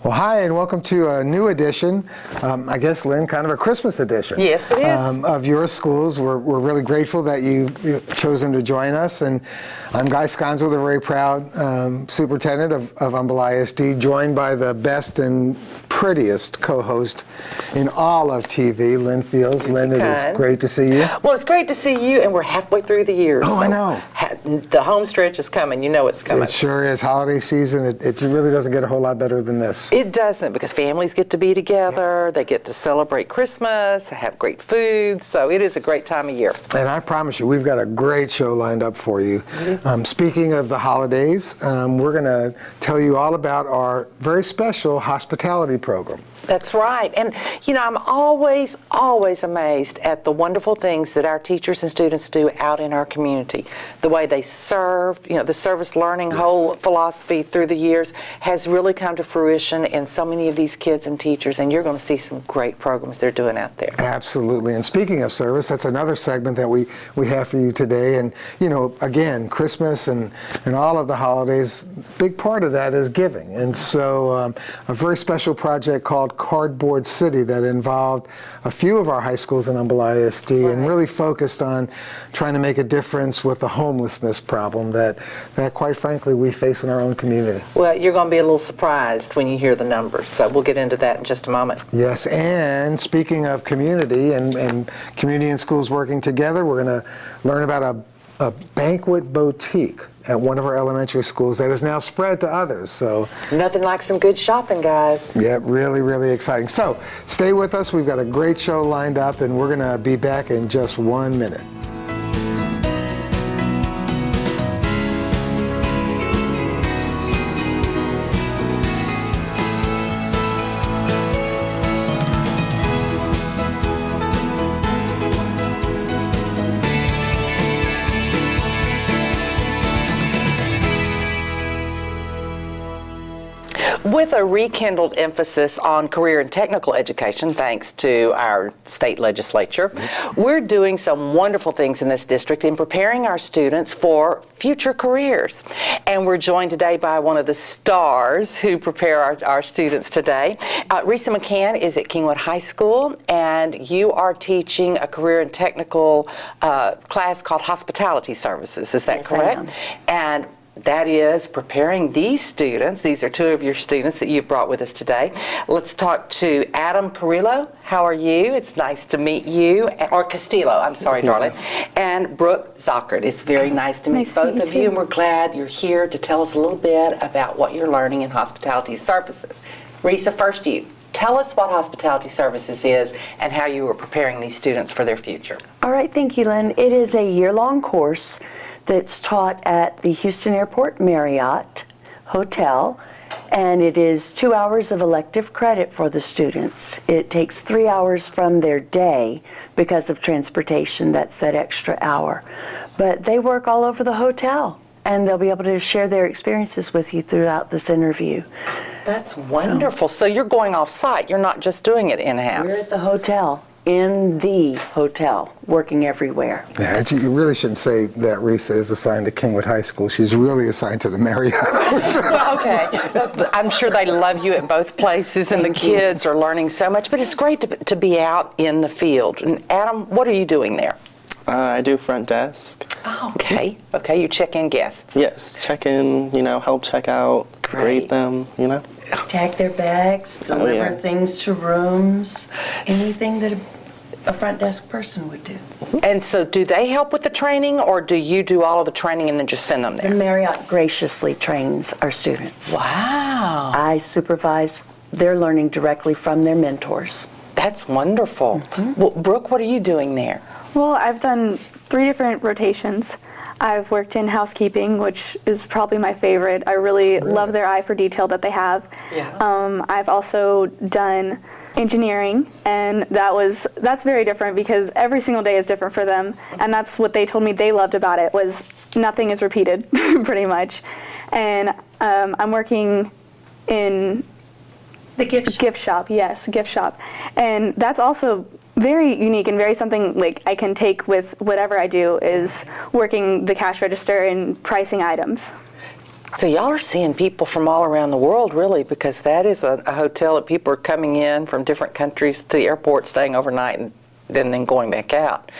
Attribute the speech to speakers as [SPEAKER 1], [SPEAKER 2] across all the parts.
[SPEAKER 1] Well, hi, and welcome to a new edition, I guess, Lynn, kind of a Christmas edition.
[SPEAKER 2] Yes, it is.
[SPEAKER 1] Of your schools. We're really grateful that you've chosen to join us. And I'm Guy Sconzo, the very proud superintendent of Humble ISD, joined by the best and prettiest co-host in all of TV, Lynn Fields. Lynn, it is great to see you.
[SPEAKER 2] Well, it's great to see you, and we're halfway through the year.
[SPEAKER 1] Oh,
[SPEAKER 2] so
[SPEAKER 1] I know.
[SPEAKER 2] The home stretch is coming. You know it's coming.
[SPEAKER 1] It sure is. Holiday season, it really doesn't get a whole lot better than this.
[SPEAKER 2] It doesn't, because families get to be together, they get to celebrate Christmas, have great food, so it is a great time of year.
[SPEAKER 1] And I promise you, we've got a great show lined up for you. Speaking of the holidays, we're going to tell you all about our very special hospitality program.
[SPEAKER 2] That's right. And, you know, I'm always amazed at the wonderful things that our teachers and students do out in our community. The way they serve, you know, the service learning whole philosophy through the years has really come to fruition in so many of these kids and teachers, and you're going to see some great programs they're doing out there.
[SPEAKER 1] Absolutely. And speaking of service, that's another segment that we have for you today. And, you know, again, Christmas and all of the holidays, big part of that is giving. And so a very special project called Cardboard City that involved a few of our high schools in Humble ISD and really focused on trying to make a difference with the homelessness problem that quite frankly we face in our own community.
[SPEAKER 2] Well, you're going to be a little surprised when you hear the numbers, so we'll get into that in just a moment.
[SPEAKER 1] Yes, and speaking of community and community and schools working together, we're going to learn about a banquet boutique at one of our elementary schools that is now spread to others. So
[SPEAKER 2] nothing like some good shopping, guys.
[SPEAKER 1] Yeah, really, really exciting. So stay with us. We've got a great show lined up, and we're going to be back in just 1 minute.
[SPEAKER 2] With a rekindled emphasis on career and technical education, thanks to our state legislature, we're doing some wonderful things in this district in preparing our students for future careers. And we're joined today by one of the stars who prepare our students today. Risa McCann is at Kingwood High School, and you are teaching a career and technical class called Hospitality Services. Is that
[SPEAKER 3] Yes,
[SPEAKER 2] correct?
[SPEAKER 3] I am.
[SPEAKER 2] And that is preparing these students. These are two of your students that you've brought with us today. Let's talk to Adam Carrillo. How are you? It's nice to meet you. Or Castillo, I'm sorry, darling. And Brooke Zochert. It's very nice to meet both of you, and we're glad you're here to tell us a little bit about what you're learning in hospitality services. Risa, first you. Tell us what hospitality services is and how you are preparing these students for their future.
[SPEAKER 3] All right, thank you, Lynn. It is a year-long course that's taught at the Houston Airport Marriott Hotel, and it is 2 hours of elective credit for the students. It takes 3 hours from their day because of transportation. That's that extra hour. But they work all over the hotel, and they'll be able to share their experiences with you throughout this interview.
[SPEAKER 2] That's wonderful. So you're going off-site. You're not just doing it in-house.
[SPEAKER 3] We're at the hotel, in the hotel, working everywhere.
[SPEAKER 1] Yeah, you really shouldn't say that Risa is assigned to Kingwood High School. She's really assigned to the Marriott.
[SPEAKER 2] Well, okay. I'm sure they love you at both places, and the kids are learning so much, but it's great to be out in the field. And Adam, what are you doing there?
[SPEAKER 4] I do front desk.
[SPEAKER 2] Oh, okay. Okay, you check in guests.
[SPEAKER 4] Yes, check in, help check out, grade them,
[SPEAKER 3] Tag their bags, deliver things to rooms, anything that a front desk person would do.
[SPEAKER 2] And so do they help with the training, or do you do all of the training and then just send them
[SPEAKER 3] The
[SPEAKER 2] there?
[SPEAKER 3] Marriott graciously trains our students.
[SPEAKER 2] Wow.
[SPEAKER 3] I supervise their learning directly from their mentors.
[SPEAKER 2] That's wonderful. Well, Brooke, what are you doing there?
[SPEAKER 5] Well, I've done 3 different rotations. I've worked in housekeeping, which is probably my favorite. I really love their eye for detail that they have.
[SPEAKER 2] Yeah.
[SPEAKER 5] I've also done engineering, and that's very different because every single day is different for them, and that's what they told me they loved about it, was nothing is repeated, pretty much. And I'm working in
[SPEAKER 3] The gift shop.
[SPEAKER 5] Gift shop. And that's also very unique and very something like I can take with whatever I do, is working the cash register and pricing items.
[SPEAKER 2] So y'all are seeing people from all around the world, really, because that is a hotel that people are coming in from different countries to the airport, staying overnight, and then going back out.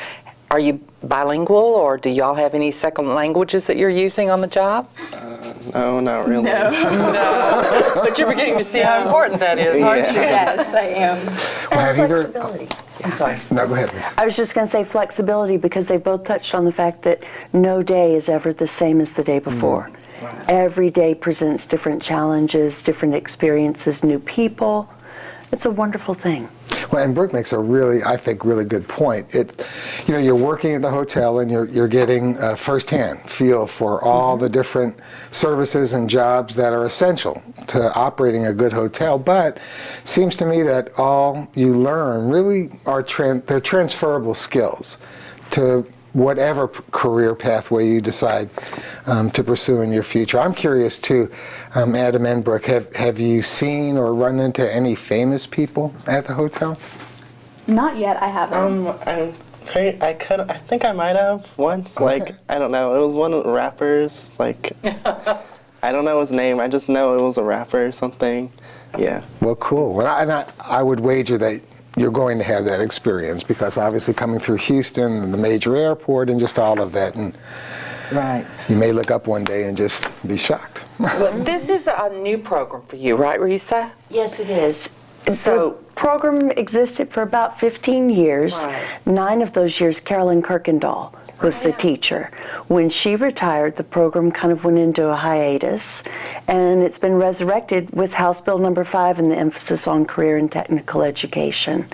[SPEAKER 2] Are you bilingual, or do y'all have any second languages that you're using on the job?
[SPEAKER 4] No, not really.
[SPEAKER 2] No. But you're beginning to see how important that is, aren't you?
[SPEAKER 5] Yes, I am.
[SPEAKER 1] Well, have either-
[SPEAKER 3] Flexibility. I'm sorry.
[SPEAKER 1] No, go ahead, Lisa.
[SPEAKER 3] I was just going to say flexibility because they both touched on the fact that no day is ever the same as the day before. Every day presents different challenges, different experiences, new people. It's a wonderful thing.
[SPEAKER 1] Well, and Brooke makes a really, I think, really good point. You're working at the hotel and you're getting a firsthand feel for all the different services and jobs that are essential to operating a good hotel. But it seems to me that all you learn really are they're transferable skills to whatever career pathway you decide to pursue in your future. I'm curious too, Adam and Brooke, have you seen or run into any famous people at the hotel?
[SPEAKER 5] Not yet, I haven't.
[SPEAKER 4] I think I might have once.
[SPEAKER 1] Okay.
[SPEAKER 4] Like, I don't know. It was one of the rappers. Like, I don't know his name. I just know it was a rapper or something. Yeah.
[SPEAKER 1] Well, cool. Well, I would wager that you're going to have that experience because obviously coming through Houston and the major airport and just all of that, and
[SPEAKER 2] Right.
[SPEAKER 1] you may look up one day and just be shocked.
[SPEAKER 2] Well, this is a new program for you, right, Risa?
[SPEAKER 3] Yes, it is.
[SPEAKER 2] So-
[SPEAKER 3] the program existed for about 15 years.
[SPEAKER 2] Right.
[SPEAKER 3] 9 of those years, Carolyn Kirkendall was the teacher. When she retired, the program kind of went into a hiatus, and it's been resurrected with House Bill number 5 and the emphasis on career and technical education.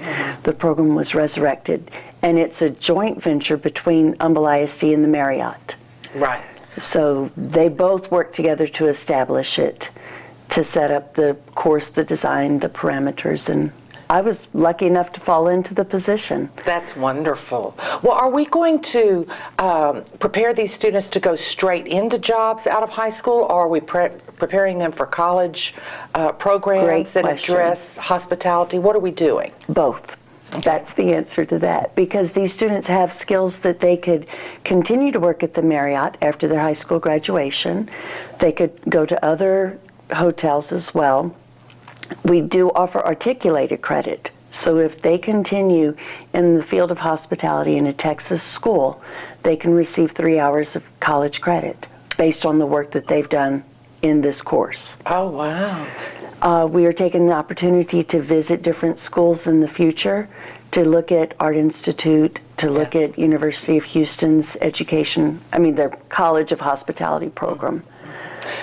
[SPEAKER 3] The program was resurrected, and it's a joint venture between Humble ISD and the Marriott.
[SPEAKER 2] Right.
[SPEAKER 3] So they both work together to establish it, to set up the course, the design, the parameters, and I was lucky enough to fall into the position.
[SPEAKER 2] That's wonderful. Well, are we going to prepare these students to go straight into jobs out of high school, or are we preparing them for college programs
[SPEAKER 3] Great
[SPEAKER 2] that
[SPEAKER 3] question.
[SPEAKER 2] address hospitality? What are we doing?
[SPEAKER 3] Both. That's the answer to that, because these students have skills that they could continue to work at the Marriott after their high school graduation. They could go to other hotels as well. We do offer articulated credit. So if they continue in the field of hospitality in a Texas school, they can receive 3 hours of college credit based on the work that they've done in this course.
[SPEAKER 2] Oh, wow.
[SPEAKER 3] We are taking the opportunity to visit different schools in the future, to look at Art Institute, to look at University of Houston's their College of Hospitality program.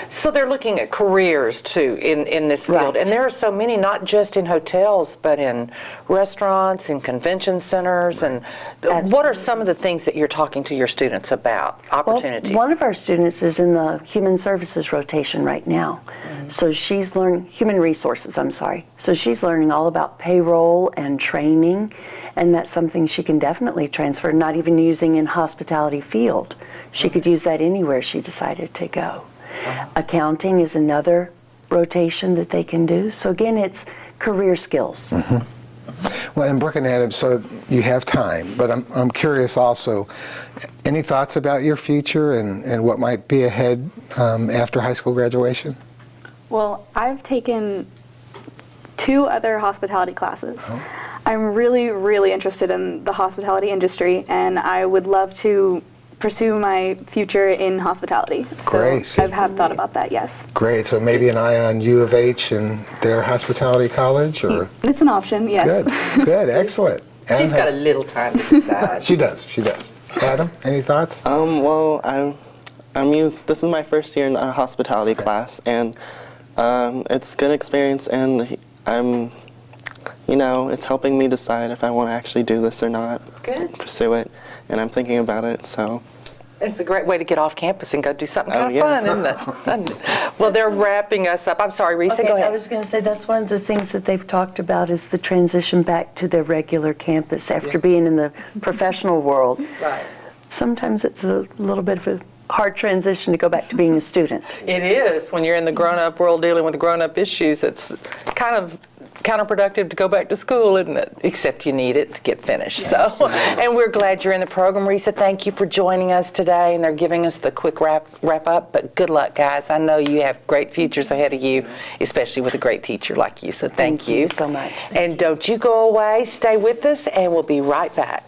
[SPEAKER 2] So they're looking at careers too in this field,
[SPEAKER 3] Right.
[SPEAKER 2] and there are so many, not just in hotels, but in restaurants and convention centers. And what are some of the things that you're talking to your students about? Opportunities.
[SPEAKER 3] Well, one of our students is in the human services rotation right now. So she's learning human resources, So she's learning all about payroll and training, and that's something she can definitely transfer, not even using in hospitality field. She could use that anywhere she decided to go. Accounting is another rotation that they can do. So again, it's career skills.
[SPEAKER 1] Well, and Brooke and Adam, so you have time, but I'm curious also, any thoughts about your future and what might be ahead after high school graduation?
[SPEAKER 5] Well, I've taken 2 other hospitality classes. I'm really, really interested in the hospitality industry, and I would love to pursue my future in hospitality.
[SPEAKER 1] Great.
[SPEAKER 5] So I've thought about that, yes.
[SPEAKER 1] Great, so maybe an eye on U of H and their hospitality college, or?
[SPEAKER 5] It's an option, yes.
[SPEAKER 1] Good, excellent. Adam,
[SPEAKER 2] She's got a little time to decide.
[SPEAKER 1] She does. Adam, any thoughts?
[SPEAKER 4] Well, this is my first year in a hospitality class, and it's good experience, and it's helping me decide if I want to actually do this or not.
[SPEAKER 2] Good.
[SPEAKER 4] Pursue it, and I'm thinking about it, so.
[SPEAKER 2] It's a great way to get off campus and go do something
[SPEAKER 4] Oh,
[SPEAKER 2] kind of
[SPEAKER 4] yeah.
[SPEAKER 2] fun, isn't it? Well, they're wrapping us up. I'm sorry, Risa,
[SPEAKER 3] Okay,
[SPEAKER 2] go ahead.
[SPEAKER 3] I was going to say that's one of the things that they've talked about is the transition back to their regular campus after being in the professional world.
[SPEAKER 2] Right.
[SPEAKER 3] Sometimes it's a little bit of a hard transition to go back to being a student.
[SPEAKER 2] It is. When you're in the grown-up world dealing with grown-up issues, it's kind of counterproductive to go back to school, isn't it? Except you need it to get finished. And we're glad you're in the program. Risa, thank you for joining us today, and they're giving us the quick wrap up, but good luck, guys. I know you have great futures ahead of you, especially with a great teacher like you, so thank you
[SPEAKER 3] so much.
[SPEAKER 2] And don't you go away. Stay with us, and we'll be right back.